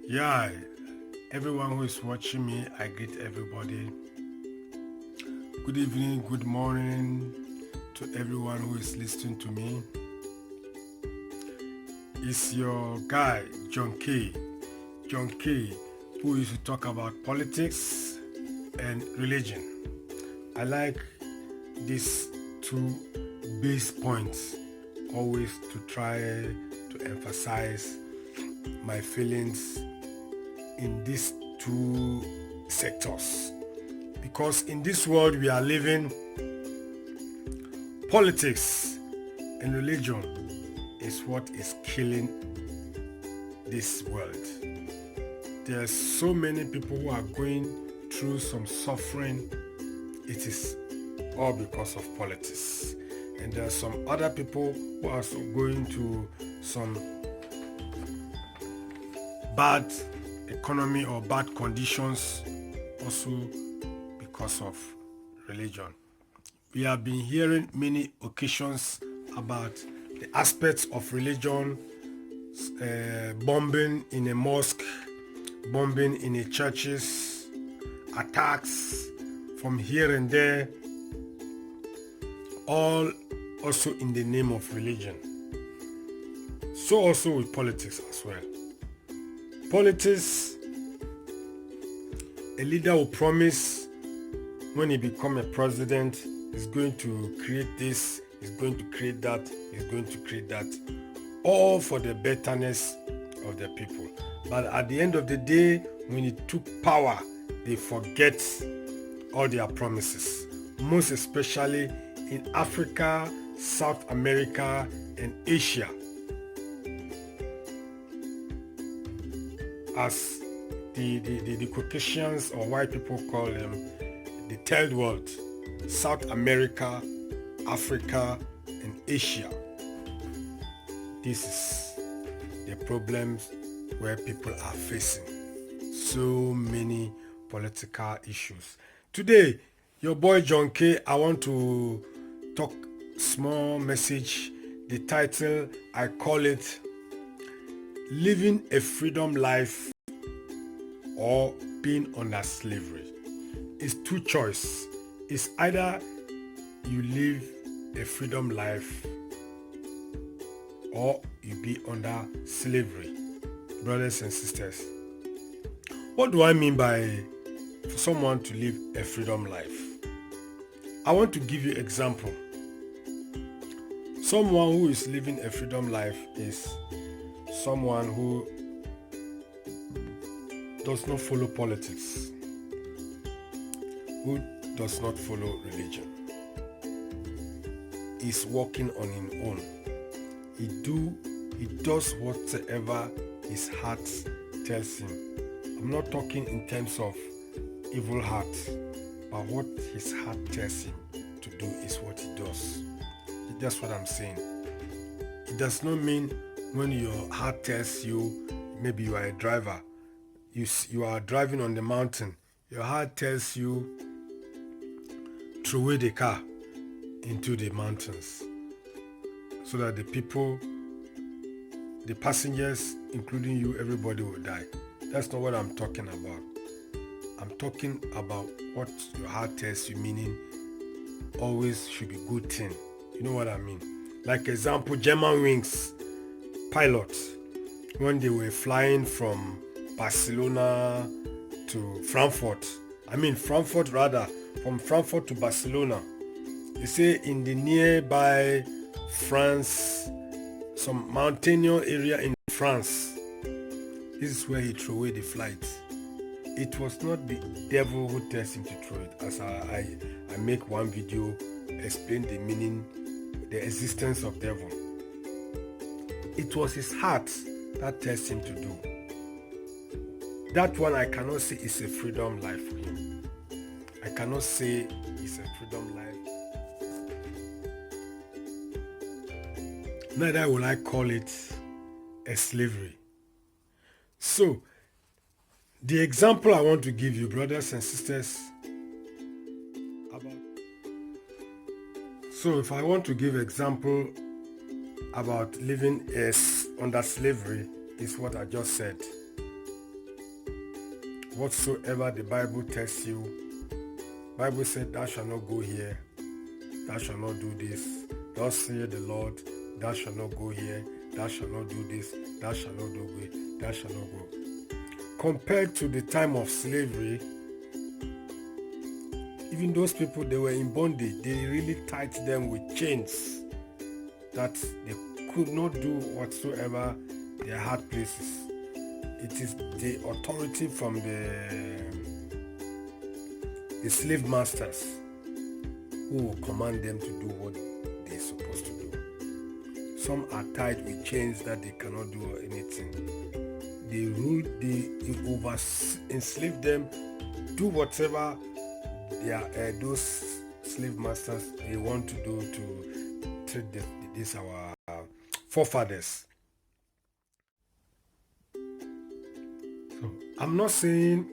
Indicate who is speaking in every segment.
Speaker 1: Yeah, everyone who is watching me, I greet everybody. Good evening, good morning to everyone who is listening to me. It's your guy, John K. John K, who used to talk about politics and religion. I like these two base points always to try to emphasize my feelings in these two sectors. Because in this world we are living, politics and religion is what is killing this world. There are so many people who are going through some suffering. It is all because of politics. And there are some other people who are also going to some bad economy or bad conditions also because of religion. We have been hearing many occasions about the aspects of religion, bombing in a mosque, bombing in a churches, attacks from here and there, all also in the name of religion. So also with politics as well. Politics, a leader will promise when he become a president, he's going to create this, he's going to create that, he's going to create that, all for the betterness of the people. But at the end of the day, when he took power, they forget all their promises, most especially in Africa, South America, and Asia. As the Caucasians or white people call them, the third world, South America, Africa, and Asia. This is the problems where people are facing. So many political issues. Today, your boy John K, I want to talk small message. The title, I call it Living a Freedom Life or Being Under Slavery. It's two choices. It's either you live a freedom life or you be under slavery. Brothers and sisters, what do I mean by for someone to live a freedom life? I want to give you an example. Someone who is living a freedom life is someone who does not follow politics, who does not follow religion, is walking on his own. He does whatever his heart tells him. I'm not talking in terms of evil heart, but what his heart tells him to do is what he does. That's what I'm saying. It does not mean when your heart tells you, maybe you are a driver, you are driving on the mountain, your heart tells you throw away the car into the mountains so that the people, the passengers, including you, everybody will die. That's not what I'm talking about. I'm talking about what your heart tells you, meaning always should be good thing. You know what I mean? Like example, Germanwings pilots, when they were flying from Barcelona to Frankfurt, from Frankfurt to Barcelona, they say in the nearby France, some mountainous area in France, this is where he threw away the flight. It was not the devil who tells him to throw it, as I make one video explain the meaning, the existence of devil. It was his heart that tells him to do. That one I cannot say is a freedom life for him. I cannot say it's a freedom life. Neither will I call it a slavery. So, the example I want to give you, brothers and sisters, if I want to give example about living as under slavery, is what I just said. whatsoever the Bible tells you. Bible said, thou shalt not go here, thou shalt not do this. Thus saith the Lord, thou shalt not go here, thou shalt not do this, thou shalt not do it, thou shalt not go. Compared to the time of slavery, even those people, they were in bondage. They really tied them with chains that they could not do whatsoever their heart places. It is the authority from the slave masters who will command them to do what they're supposed to do. Some are tied with chains that they cannot do anything. They rule, they over enslave them, do whatever those slave masters they want to do to treat this our forefathers. So I'm not saying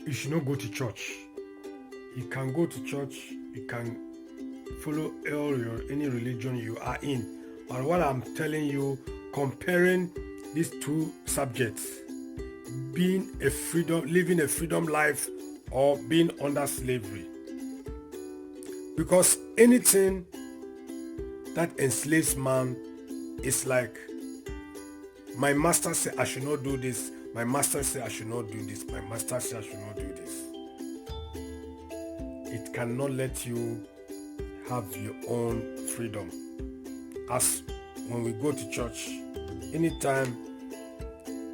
Speaker 1: you should not go to church. You can go to church, you can follow any religion you are in. But what I'm telling you, comparing these two subjects, living a freedom life or being under slavery. Because anything that enslaves man is like, my master said I should not do this, my master said I should not do this, my master said I should not do this. It cannot let you have your own freedom. As when we go to church, anytime,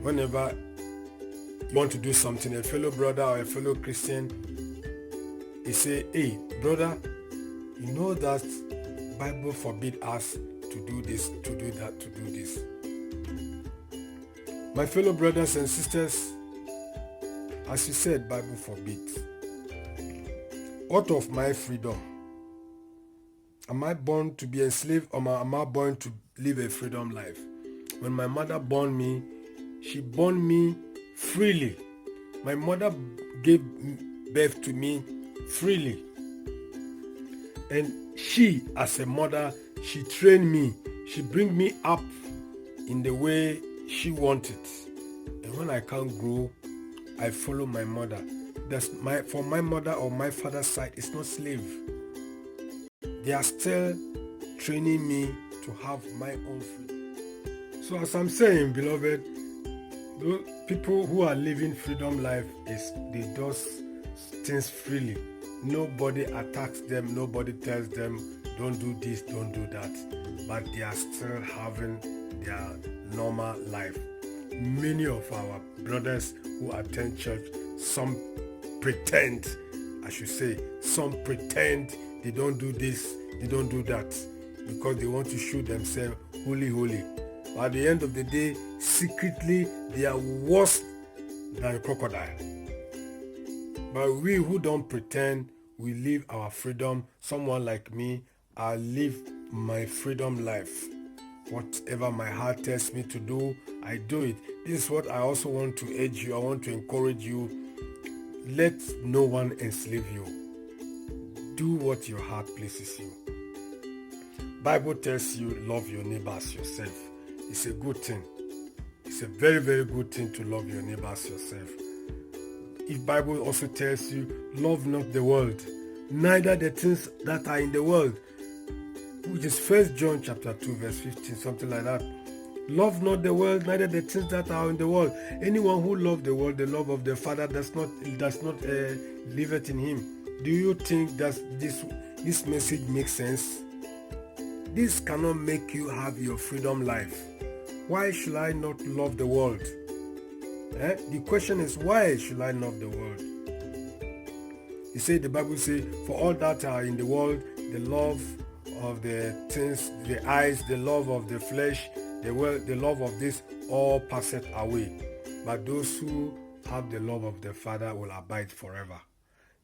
Speaker 1: whenever you want to do something, a fellow brother or a fellow Christian, he say, hey, brother, you know that Bible forbid us to do this, to do that, to do this. My fellow brothers and sisters, as you said, Bible forbids. What of my freedom? Am I born to be enslaved, or am I born to live a freedom life? When my mother born me, she born me freely. My mother gave birth to me freely. And she, as a mother, she trained me. She bring me up in the way she wanted. And when I can't grow, I follow my mother. For my mother or my father's side, it's not slave. They are still training me to have my own freedom. So as I'm saying, beloved, those people who are living freedom life they do things freely. Nobody attacks them. Nobody tells them, don't do this, don't do that. But they are still having their normal life. Many of our brothers who attend church, some pretend they don't do this, they don't do that, because they want to show themselves holy. But at the end of the day, secretly, they are worse than a crocodile. But we who don't pretend, we live our freedom. Someone like me, I live my freedom life. Whatever my heart tells me to do, I do it. This is what I also want to urge you. I want to encourage you. Let no one enslave you. Do what your heart pleases you. Bible tells you, love your neighbor as yourself. It's a good thing. It's a very, very good thing to love your neighbor as yourself. If Bible also tells you, love not the world, neither the things that are in the world, which is 1 John chapter 2 verse 15, something like that. Love not the world, neither the things that are in the world. Anyone who loves the world, the love of the Father does not live it in him. Do you think that this message makes sense? This cannot make you have your freedom life. Why should I not love the world? The question is, why should I love the world? You say, the Bible says, for all that are in the world, the love of the things, the eyes, the love of the flesh, the love of this, all passeth away. But those who have the love of the Father will abide forever.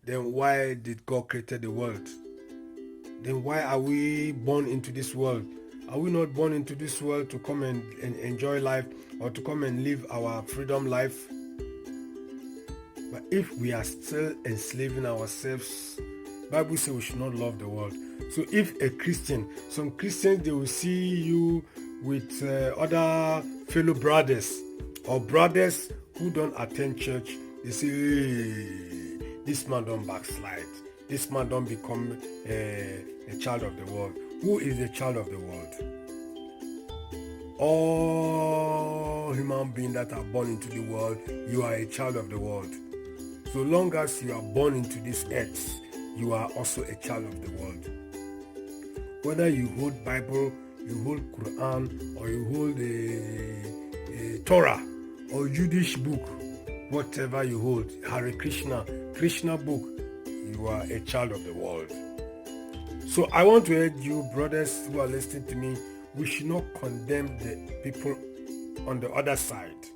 Speaker 1: Then why did God create the world? Then why are we born into this world? Are we not born into this world to come and enjoy life, or to come and live our freedom life? But if we are still enslaving ourselves, Bible says we should not love the world. So if a Christian, some Christians, they will see you with other fellow brothers, or brothers who don't attend church, they say, hey, this man don't backslide. This man don't become a child of the world. Who is a child of the world? All human beings that are born into the world, you are a child of the world. So long as you are born into this earth, you are also a child of the world. Whether you hold Bible, you hold Quran, or you hold a Torah or Jewish book, whatever you hold, Hare Krishna book, you are a child of the world. So I want to urge you, brothers who are listening to me, we should not condemn the people on the other side.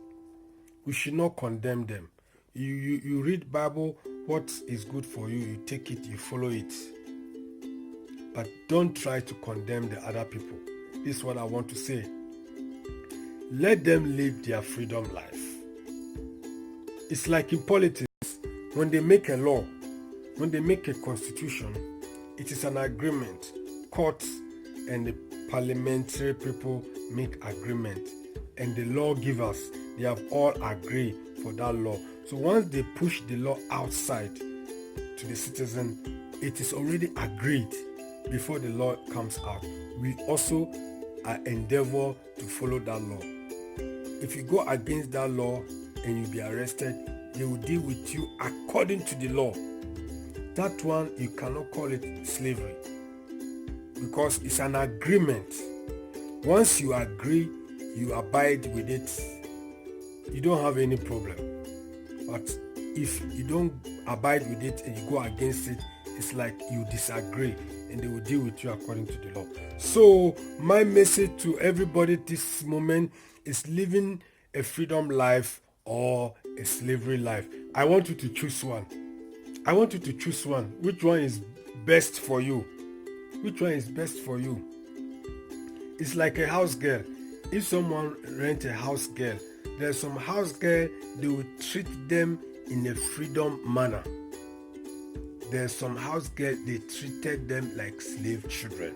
Speaker 1: We should not condemn them. You read Bible, what is good for you, you take it, you follow it. But don't try to condemn the other people. This is what I want to say. Let them live their freedom life. It's like in politics, when they make a law, when they make a constitution, it is an agreement. Courts and the parliamentary people make agreement, and the lawgivers, they have all agreed for that law. So once they push the law outside to the citizen, it is already agreed before the law comes out. We also endeavor to follow that law. If you go against that law and you be arrested, they will deal with you according to the law. That one, you cannot call it slavery, because it's an agreement. Once you agree, you abide with it, you don't have any problem. But if you don't abide with it and you go against it, it's like you disagree, and they will deal with you according to the law. So my message to everybody this moment is living a freedom life or a slavery life. I want you to choose one. I want you to choose one. Which one is best for you? Which one is best for you? It's like a house girl. If someone rent a house girl, there's some house girl, they will treat them in a freedom manner. There's some house girl, they treated them like slave children.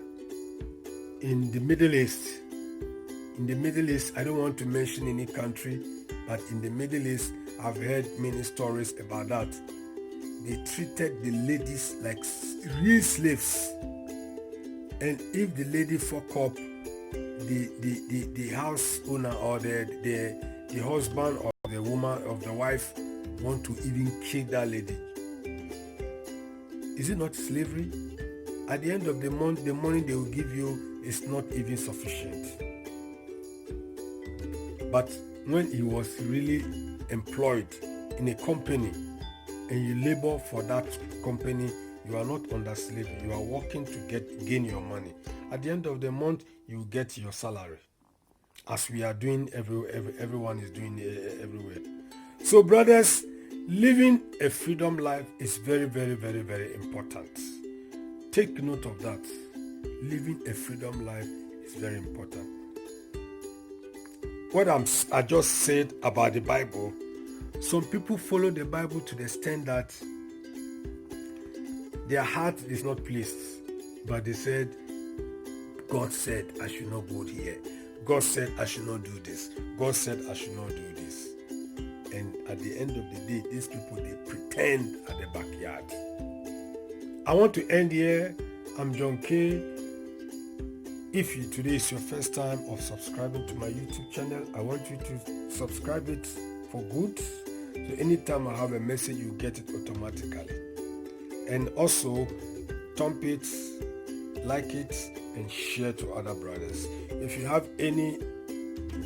Speaker 1: In the Middle East, I don't want to mention any country, but in the Middle East, I've heard many stories about that. They treated the ladies like real slaves. And if the lady fuck up, the house owner or the husband or the woman of the wife want to even kill that lady. Is it not slavery? At the end of the month, the money they will give you is not even sufficient. But when he was really employed in a company and you labor for that company, you are not under slavery. You are working to gain your money. At the end of the month, you get your salary, as we are doing. Everyone is doing everywhere. So, brothers, living a freedom life is very, very, very, very important. Take note of that. Living a freedom life is very important. What I just said about the Bible, some people follow the Bible to the extent that their heart is not pleased, but they said, God said I should not go here. God said I should not do this. God said I should not do this. And at the end of the day, these people, they pretend at the backyard. I want to end here. I'm John K. If today is your first time of subscribing to my YouTube channel, I want you to subscribe it for good. So anytime I have a message, you get it automatically. And also, thump it, like it, and share to other brothers. If you have any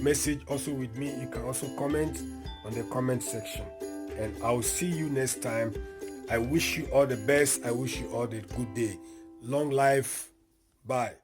Speaker 1: message also with me, you can also comment on the comment section. And I'll see you next time. I wish you all the best. I wish you all the good day. Long life. Bye.